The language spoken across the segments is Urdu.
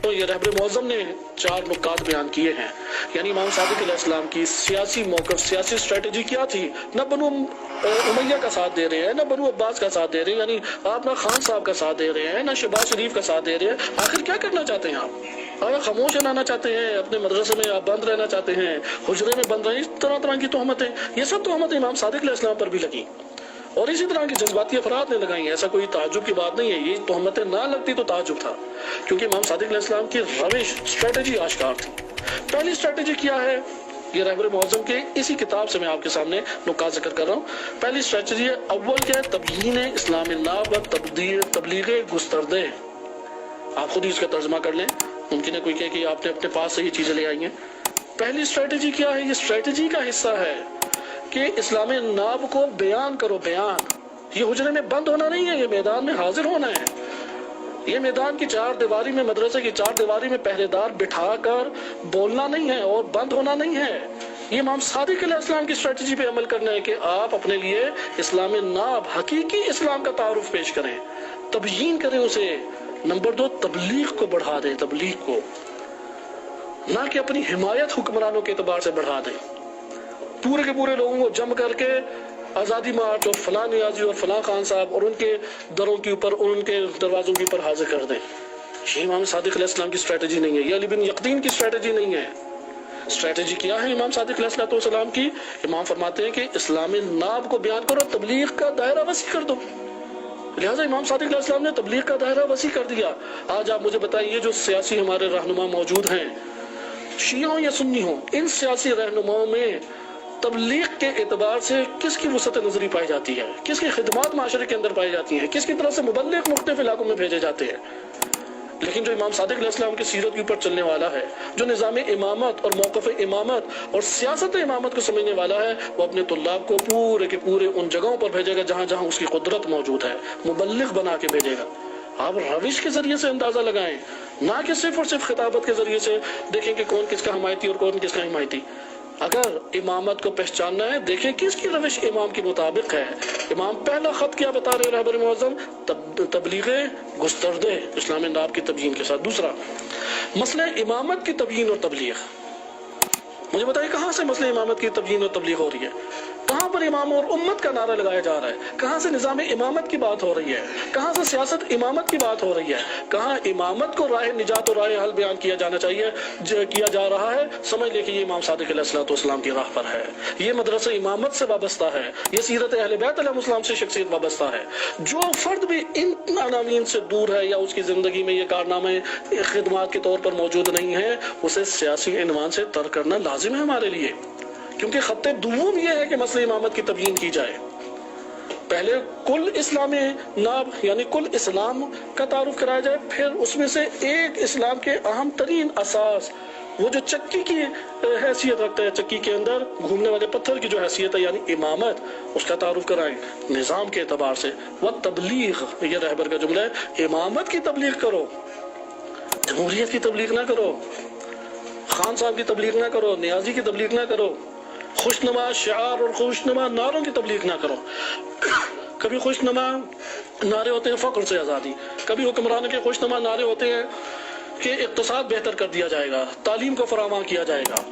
تو یہ رہبر معظم نے 4 نکات بیان کیے ہیں. یعنی امام صادق علیہ السلام کی سیاسی موقف، سیاسی اسٹریٹجی کیا تھی؟ نہ بنو امیہ کا ساتھ دے رہے ہیں، نہ بنو عباس کا ساتھ دے رہے ہیں، یعنی آپ نہ خان صاحب کا ساتھ دے رہے ہیں، نہ شہباز شریف کا ساتھ دے رہے ہیں. آخر کیا کرنا چاہتے ہیں آپ؟ آیا خاموش رہنا چاہتے ہیں؟ اپنے مدرسے میں آپ بند رہنا چاہتے ہیں؟ حجرے میں بند رہے؟ اس طرح کی تہمتیں، یہ سب تہمتیں امام صادق علیہ السلام پر بھی لگیں اور اسی طرح کی جذباتی افراد نے لگائی ہیں. ایسا کوئی تعجب کی بات نہیں ہے. یہ تہمتیں نہ لگتی تو تعجب تھا، کیونکہ امام صادق علیہ السلام کی روش، اسٹریٹجی آشکار تھی. پہلی اسٹریٹجی کیا ہے؟ یہ رہبر معظم کے اسی کتاب سے میں آپ کے سامنے نکات ذکر کر رہا ہوں. پہلی اسٹریٹجی ہے، اول کیا ہے؟ تبیین اسلام ناب و تبلیغ گستردے. آپ خود ہی اس کا ترجمہ کر لیں، ممکن ہے کوئی کہے کہ آپ نے اپنے پاس سے یہ چیزیں لے آئی ہیں. پہلی اسٹریٹجی کیا ہے؟ یہ اسٹریٹجی کا حصہ ہے کہ اسلام ناب کو بیان کرو. بیان، یہ حجرے میں بند ہونا نہیں ہے، یہ میدان میں حاضر ہونا ہے. یہ میدان کی 4 دیواری میں، مدرسے کی 4 دیواری میں پہرے دار بٹھا کر بولنا نہیں ہے اور بند ہونا نہیں ہے. یہ امام صادق علیہ السلام کی اسٹریٹجی پہ عمل کرنا ہے کہ آپ اپنے لیے اسلام ناب، حقیقی اسلام کا تعارف پیش کریں، تبیین کریں اسے. نمبر 2، تبلیغ کو بڑھا دیں. تبلیغ کو، نہ کہ اپنی حمایت حکمرانوں کے اعتبار سے بڑھا دیں، پورے کے پورے لوگوں کو جم کر کے آزادی مارچ اور فلاں نیازی اور فلاں خان صاحب اور ان کے دروں کے اوپر، ان کے دروازوں کے اوپر حاضر کر دیں. یہ امام صادق علیہ السلام کی اسٹریٹجی نہیں ہے، یہ علی بن یقطین کی اسٹریٹجی نہیں ہے. اسٹریٹجی کیا ہے امام صادق علیہ السلام کی؟ امام فرماتے ہیں کہ اسلام ناب کو بیان کرو، تبلیغ کا دائرہ وسیع کر دو. لہٰذا امام صادق علیہ السلام نے تبلیغ کا دائرہ وسیع کر دیا. آج آپ مجھے بتائیے، جو سیاسی ہمارے رہنما موجود ہیں، شیعہ ہوں یا سنی ہوں، ان سیاسی رہنماؤں میں تبلیغ کے اعتبار سے کس کی وسعت نظری پائی جاتی ہے؟ کس کی خدمات معاشرے کے اندر پائی جاتی ہیں؟ کس کی طرف سے مبلغ مختلف علاقوں میں بھیجے جاتے ہیں؟ لیکن جو امام صادق علیہ السلام کی سیرت کے اوپر چلنے والا ہے، جو نظام امامت اور موقف امامت اور سیاست امامت کو سمجھنے والا ہے، وہ اپنے طلاب کو پورے کے پورے ان جگہوں پر بھیجے گا جہاں جہاں اس کی قدرت موجود ہے، مبلغ بنا کے بھیجے گا. آپ روش کے ذریعے سے اندازہ لگائیں، نہ کہ صرف اور صرف خطابت کے ذریعے سے دیکھیں کہ کون کس کا حمایتی اور کون کس کا حمایتی. اگر امامت کو پہچاننا ہے، دیکھیں کس کی روش امام کے مطابق ہے. امام پہلا خط کیا بتا رہے رہبر معظم؟ تبلیغ گستردے، اسلام ناب کی تبیین کے ساتھ. دوسرا، مسئلہ امامت کی تبیین اور تبلیغ. مجھے بتائیے کہاں سے مسئلہ امامت کی تبیین اور تبلیغ ہو رہی ہے؟ کہاں پر امام اور امت کا نعرہ لگایا جا رہا ہے؟ کہاں سے نظام امامت کی بات ہو رہی ہے؟ کہاں سے سیاست امامت کی بات ہو رہی ہے؟ کہاں امامت کو راہ نجات اور راہ حل بیان کیا جانا چاہیے، کیا جا رہا ہے؟ سمجھ لے کہ یہ امام صادق علیہ السلام کی راہ پر ہے، یہ مدرسہ امامت سے وابستہ ہے، یہ سیرت اہل بیت علیہ السلام سے شخصیت وابستہ ہے. جو فرد بھی ان عناوین سے دور ہے یا اس کی زندگی میں یہ کارنامے خدمات کے طور پر موجود نہیں ہے، اسے سیاسی عنوان سے ترک کرنا لازم ہے ہمارے لیے. کیونکہ خط دوم یہ ہے کہ مسئلہ امامت کی تبیین کی جائے. پہلے کل اسلام ناب یعنی کل اسلام کا تعارف کرایا جائے، پھر اس میں سے ایک اسلام کے اہم ترین اساس، وہ جو چکی کی حیثیت رکھتا ہے، چکی کے اندر گھومنے والے پتھر کی جو حیثیت ہے، یعنی امامت، اس کا تعارف کرائیں نظام کے اعتبار سے. وہ تبلیغ، یہ رہبر کا جملہ ہے، امامت کی تبلیغ کرو، جمہوریت کی تبلیغ نہ کرو، خان صاحب کی تبلیغ نہ کرو، نیازی کی تبلیغ نہ کرو، خوشنما شعار اور خوشنما نعروں کی تبلیغ نہ کرو. کبھی خوشنما نعرے ہوتے ہیں فقر سے آزادی، کبھی حکمرانوں کے خوشنما نعرے ہوتے ہیں کہ اقتصاد بہتر کر دیا جائے گا، تعلیم کو فراہم کیا جائے گا.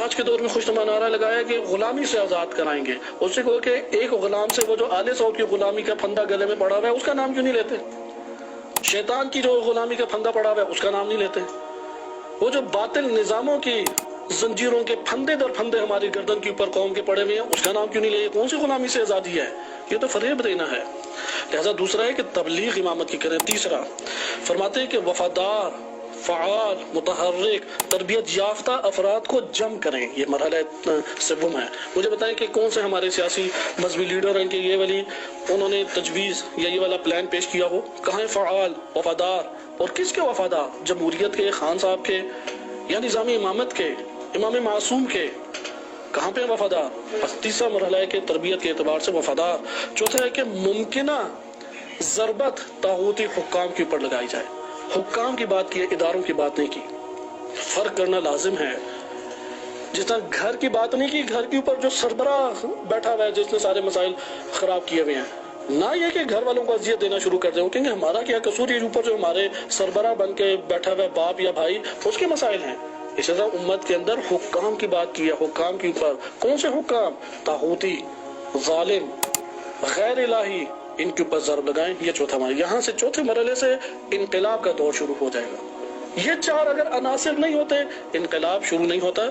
آج کے دور میں خوشنما نعرہ لگایا کہ غلامی سے آزاد کرائیں گے. اس سے کہو کہ ایک غلام سے، وہ جو آل سعود کی غلامی کا پھندا گلے میں پڑا ہوا ہے، اس کا نام کیوں نہیں لیتے؟ شیطان کی جو غلامی کا پھندا پڑا ہوا ہے، اس کا نام نہیں لیتے؟ وہ جو باطل نظاموں کی زنجیروں کے پھندے در پھندے ہماری گردن کے اوپر قوم کے پڑے ہوئے ہیں، اس کا نام کیوں نہیں لے؟ کون سی غلامی سے آزادی ہے؟ یہ تو فریب دینا ہے. لہذا دوسرا ہے کہ تبلیغ امامت کی کریں. تیسرا فرماتے ہیں کہ وفادار، فعال، متحرک، تربیت یافتہ افراد کو جم کریں. یہ مرحلہ سوم ہے. مجھے بتائیں کہ کون سے ہمارے سیاسی مذہبی لیڈر ہیں کہ یہ والی انہوں نے تجویز یا یہ والا پلان پیش کیا ہو؟ کہاں فعال، وفادار؟ اور کس کے وفادار؟ جمہوریت کے، خان صاحب کے، یا نظام امامت کے، امام معصوم کے؟ کہاں پہ وفادار؟ بس تیسرا مرحلہ ہے کہ تربیت کے اعتبار سے وفادار. چوتھا ہے کہ ممکنہ ضربت طاغوتی حکام کے اوپر لگائی جائے. حکام کی بات کی ہے، اداروں کی بات نہیں کی. فرق کرنا لازم ہے. جس طرح گھر کی بات نہیں کی، گھر کے اوپر جو سربراہ بیٹھا ہوا ہے جس نے سارے مسائل خراب کیے ہوئے ہیں، نہ یہ کہ گھر والوں کو اذیت دینا شروع کر دیں کیونکہ ہمارا کیا قصور، یہ اوپر جو ہمارے سربراہ بن کے بیٹھا ہوا باپ یا بھائی اس کے مسائل ہیں۔ اسی طرح امت کے اندر حکام کی بات کی ہے، حکام کے اوپر کون سے حکام؟ طاغوتی، ظالم، غیر الہی، ان کے اوپر ضرب لگائیں۔ یہ چوتھا مرحلہ، یہاں سے چوتھے مرحلے سے انقلاب کا دور شروع ہو جائے گا۔ یہ چار اگر عناصر نہیں ہوتے انقلاب شروع نہیں ہوتا۔